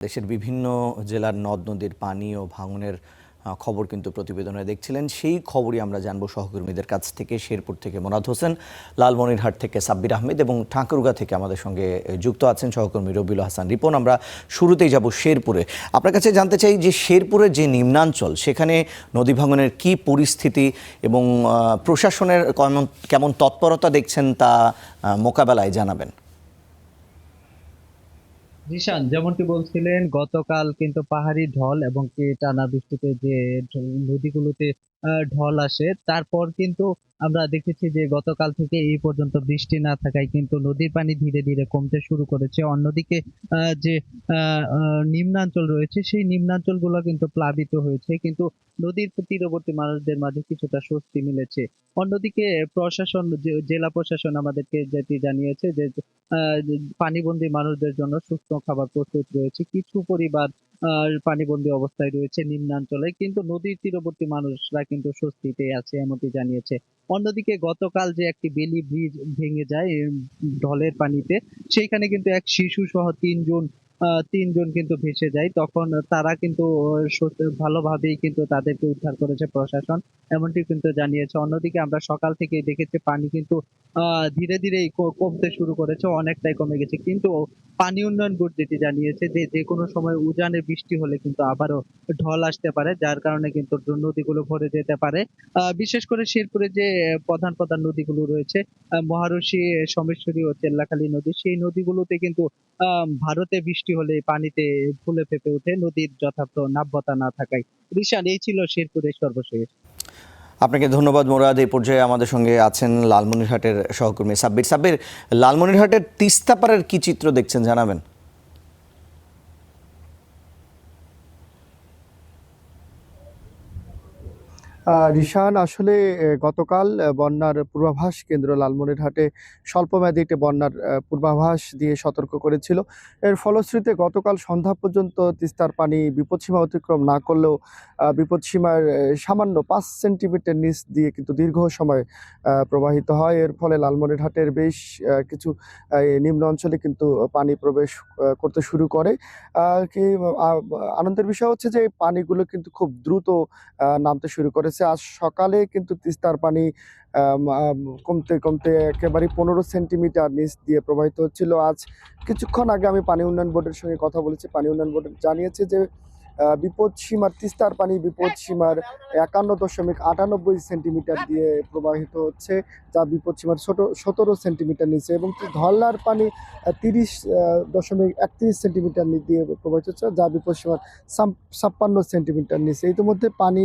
দেশের বিভিন্ন জেলার নদ-নদীর পানি ও ভাঙনের খবর কিন্তু প্রতিবেদনে দেখছিলেন। সেই খবরই আমরা জানবো সহকর্মীদের কাছ থেকে। শেরপুর থেকে মোনাদ হোসেন, লালমনিরহাট থেকে সাব্বির আহমেদ এবং ঠাকুরগাঁ থেকে আমাদের সঙ্গে যুক্ত আছেন সহকর্মী রবিউল হাসান রিপন। আমরা শুরুতেই যাব শেরপুরে। আপনার কাছে জানতে চাই যে শেরপুরের যে নিম্নাঞ্চল, সেখানে নদী ভাঙনের কী পরিস্থিতি এবং প্রশাসনের কেমন তৎপরতা দেখছেন তা মোকাবেলায় জানাবেন। জিশান, যেমনটি বলছিলেন, গতকাল কিন্তু পাহাড়ি ঢল এবং কি টানা বৃষ্টিতে যে নদীগুলোতে ঢল আসে, তারপর কিন্তু আমরা দেখেছি যে গতকাল থেকে এই পর্যন্ত বৃষ্টি না থাকায় কিন্তু নদীর পানি ধীরে ধীরে কমতে শুরু করেছে। অন্যদিকে যে নিম্নাঞ্চল রয়েছে, সেই নিম্নাঞ্চলগুলো কিন্তু প্লাবিত হয়েছে, কিন্তু নদীর তীরবর্তী মানুষদের মাঝে কিছুটা স্বস্তি মিলেছে। অন্যদিকে প্রশাসন, জেলা প্রশাসন আমাদেরকে যেটি জানিয়েছে যে পানিবন্দী মানুষদের জন্য সুস্থ খাবার প্রস্তুত রয়েছে। কিছু পরিবার পানিবন্দী অবস্থায় রয়েছে নিম্নাঞ্চলে, কিন্তু নদীর তীরবর্তী মানুষরা কিন্তু স্বস্তিতে আছে এমনটি জানিয়েছে। অন্যদিকে গতকাল যে একটি বেলি ব্রিজ ভেঙে যায় ঢলের পানিতে, সেইখানে কিন্তু এক শিশু সহ তিনজন কিন্তু ভেসে যায়। তখন তারা কিন্তু ভালোভাবেই কিন্তু তাদেরকে উদ্ধার করেছে প্রশাসন, এমনটি কিন্তু জানিয়েছে। অন্যদিকে আমরা সকাল থেকেই দেখেছি পানি কিন্তু ধীরে ধীরেই কমতে শুরু করেছে, অনেকটাই কমে গেছে। কিন্তু পানি উন্নয়ন বোর্ড যেটি জানিয়েছে যে যেকোনো সময় উজানে বৃষ্টি হলে কিন্তু আবারও ঢল আসতে পারে, যার কারণে কিন্তু নদীগুলো ভরে যেতে পারে। বিশেষ করে শেরপুরে যে প্রধান প্রধান নদীগুলো রয়েছে, মহারশী, সোমেশ্বরী ও চেল্লাখালী নদী, সেই নদীগুলোতে কিন্তু ভারতে বৃষ্টি হলে পানিতে ফুলে ফেঁপে ওঠে, নদীর যথার্থ নাব্যতা না থাকায়। ঋষান, এই ছিল শেরপুরের সর্বশেষ। আপনাকে ধন্যবাদ মোরাদ। এই পর্যায়ে আমাদের সঙ্গে আছেন লালমনিরহাটের সহকর্মী সাব্বির। সাব্বির, লালমনিরহাটের তিস্তাপাড়ের কি চিত্র দেখছেন জানাবেন। রিশান, আসলে গতকাল বন্যার পূর্বাভাস কেন্দ্র লালমনিরহাটে স্বল্পমেয়াদী একটি বন্যার পূর্বাভাস দিয়ে সতর্ক করেছিল। এর ফলশ্রুতিতে গতকাল সন্ধ্যা পর্যন্ত তিস্তার পানি বিপদসীমা অতিক্রম না করলেও বিপদসীমার সামান্য 5 সেন্টিমিটার নিচ দিয়ে কিন্তু দীর্ঘ সময় প্রবাহিত হয়। এর ফলে লালমনিরহাটের বেশ কিছু নিম্ন অঞ্চলে কিন্তু পানি প্রবেশ করতে শুরু করে। আনন্দের বিষয় হচ্ছে যে এই পানিগুলো কিন্তু খুব দ্রুত নামতে শুরু করেছে। আজ সকালে কিন্তু তিস্তার পানি কমতে কমতে একেবারে 15 সেন্টিমিটার নিচ দিয়ে প্রবাহিত হচ্ছিল। আজ কিছুক্ষণ আগে আমি পানি উন্নয়ন বোর্ডের সঙ্গে কথা বলেছি। পানি উন্নয়ন বোর্ড জানিয়েছে যে বিপদসীমার তিস্তার পানি বিপদসীমার 51.98 সেন্টিমিটার দিয়ে প্রবাহিত হচ্ছে, যা বিপদসীমার 17 সেন্টিমিটার নিচে, এবং ধরলার পানি 30.31 সেন্টিমিটার দিয়ে প্রবাহিত হচ্ছে, যা বিপদসীমার 56 সেন্টিমিটার নিচে। ইতিমধ্যে পানি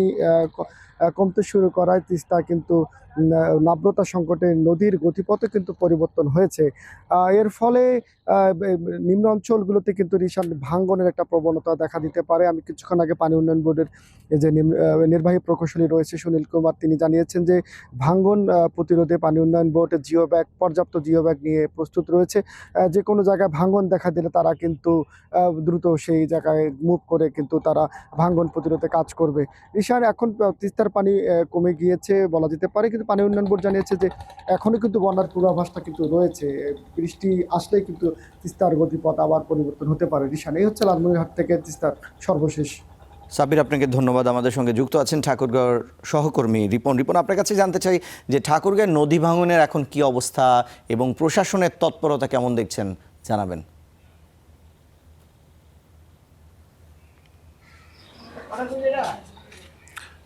কমতে শুরু করায় তিস্তা কিন্তু নাব্যতা সংকটে নদীর গতিপথে কিন্তু পরিবর্তন হয়েছে। এর ফলে নিম্ন অঞ্চলগুলোতে কিন্তু রিসান ভাঙ্গনের একটা প্রবণতা দেখা দিতে পারে। আমি কিছুক্ষণ আগে পানি উন্নয়ন বোর্ডের যে নির্বাহী প্রকৌশলী রয়েছে সুনীল কুমার, তিনি জানিয়েছেন যে ভাঙ্গন প্রতিরোধে পানি উন্নয়ন বোর্ড পর্যাপ্ত জিও ব্যাগ নিয়ে প্রস্তুত রয়েছে। যে কোনো জায়গায় ভাঙ্গন দেখা দিলে তারা কিন্তু দ্রুত সেই জায়গায় মুভ করে কিন্তু তারা ভাঙ্গন প্রতিরোধে কাজ করবে। রিসান, এখন তিস্তার পানি কমে গিয়েছে বলা যেতে পারে, কিন্তু পানি উন্নয়ন বোর্ড জানিয়েছে যে এখনো কিন্তু বন্যার পূর্বাভাসটা কিন্তু রয়েছে। বৃষ্টি আসলেই কিন্তু তিস্তার গতিপথ আবার পরিবর্তন হতে পারে। রিসান, এই হচ্ছে লালমনিরহাট থেকে তিস্তার সর্বশেষ। সাব্বির, আপনাকে ধন্যবাদ। আমাদের সঙ্গে যুক্ত আছেন ঠাকুরগাঁওর সহকর্মী রিপন। রিপন, আপনার কাছে জানতে চাই যে ঠাকুরগাঁও নদী ভাঙনের এখন কি অবস্থা এবং প্রশাসনের তৎপরতা কেমন দেখছেন জানাবেন।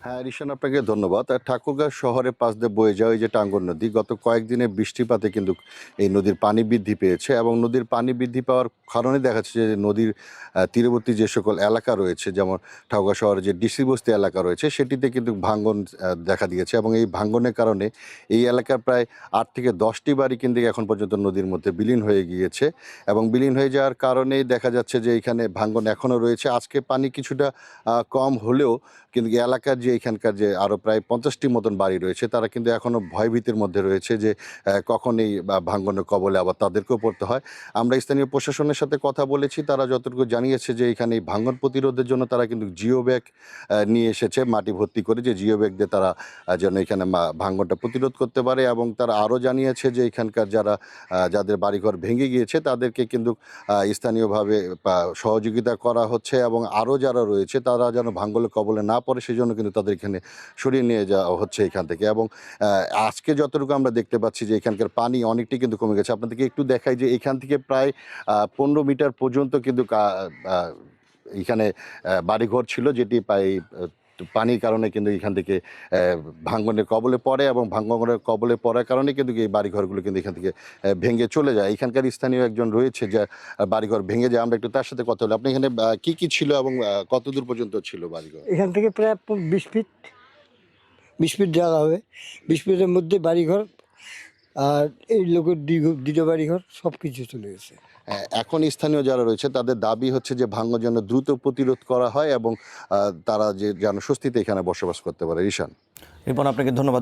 হ্যাঁ রিশান, আপনাকে ধন্যবাদ। আর ঠাকুরগাঁও শহরের পাশ দিয়ে বয়ে যায় ওই যে টাঙ্গন নদী, গত কয়েকদিনে বৃষ্টিপাতে কিন্তু এই নদীর পানি বৃদ্ধি পেয়েছে, এবং নদীর পানি বৃদ্ধি পাওয়ার কারণে দেখা যাচ্ছে যে নদীর তীরবর্তী যে সকল এলাকা রয়েছে, যেমন ঠাকুরগাঁও শহরে যে ডিসি বস্তি এলাকা রয়েছে, সেটিতে কিন্তু ভাঙ্গন দেখা দিয়েছে, এবং এই ভাঙ্গনের কারণে এই এলাকার প্রায় 8 থেকে 10টি বাড়ি কিন্তু এখন পর্যন্ত নদীর মধ্যে বিলীন হয়ে গিয়েছে। এবং বিলীন হয়ে যাওয়ার কারণেই দেখা যাচ্ছে যে এখানে ভাঙ্গন এখনও রয়েছে। আজকে পানি কিছুটা কম হলেও কিন্তু এলাকার যে এখানকার যে আরও প্রায় 50টি মতন বাড়ি রয়েছে, তারা কিন্তু এখনও ভয়ভীতির মধ্যে রয়েছে যে কখন এই ভাঙ্গনের কবলে আবার তাদেরকেও পড়তে হয়। আমরা স্থানীয় প্রশাসনের সাথে কথা বলেছি, তারা যতটুকু জানিয়েছে যে এখানে এই ভাঙন প্রতিরোধের জন্য তারা কিন্তু জিও ব্যাগ নিয়ে এসেছে, মাটি ভর্তি করে, যে জিও ব্যাগ দিয়ে তারা যেন এখানে ভাঙনটা প্রতিরোধ করতে পারে। এবং তারা আরও জানিয়েছে যে এখানকার যাদের বাড়িঘর ভেঙে গিয়েছে তাদেরকে কিন্তু স্থানীয়ভাবে সহযোগিতা করা হচ্ছে, এবং আরও যারা রয়েছে তারা যেন ভাঙনের কবলে না পড়ে সেই জন্য কিন্তু তাদের এখানে সরিয়ে নিয়ে যাওয়া হচ্ছে এখান থেকে। এবং আজকে যতটুকু আমরা দেখতে পাচ্ছি যে এখানকার পানি অনেকটাই কিন্তু কমে গেছে। আপনাদেরকে একটু দেখাই যে এখান থেকে প্রায় 15 মিটার পর্যন্ত কিন্তু এখানে বাড়িঘর ছিল, যেটি প্রায় পানির কারণে কিন্তু এখান থেকে ভাঙনের কবলে পড়ে, এবং ভাঙনের কবলে পড়ার কারণে কিন্তু এই বাড়িঘরগুলো কিন্তু এখান থেকে ভেঙে চলে যায়। এখানকার স্থানীয় একজন রয়েছে যে বাড়িঘর ভেঙে যায়, আমরা একটু তার সাথে কথা বলি। আপনি এখানে কি কি ছিল এবং কত দূর পর্যন্ত ছিল বাড়িঘর? এখান থেকে প্রায় 20 ফিট জায়গা হবে। 20 ফিটের মধ্যে বাড়িঘর, আর এই লোকের দুটো বাড়িঘর সব কিছু চলে গেছে। এখন স্থানীয় যারা রয়েছে তাদের দাবি হচ্ছে যে ভাঙন যেন দ্রুত প্রতিরোধ করা হয় এবং তারা যেন স্বস্তিতে এখানে বসবাস করতে পারে। রিশান, রিপন, আপনাকে ধন্যবাদ।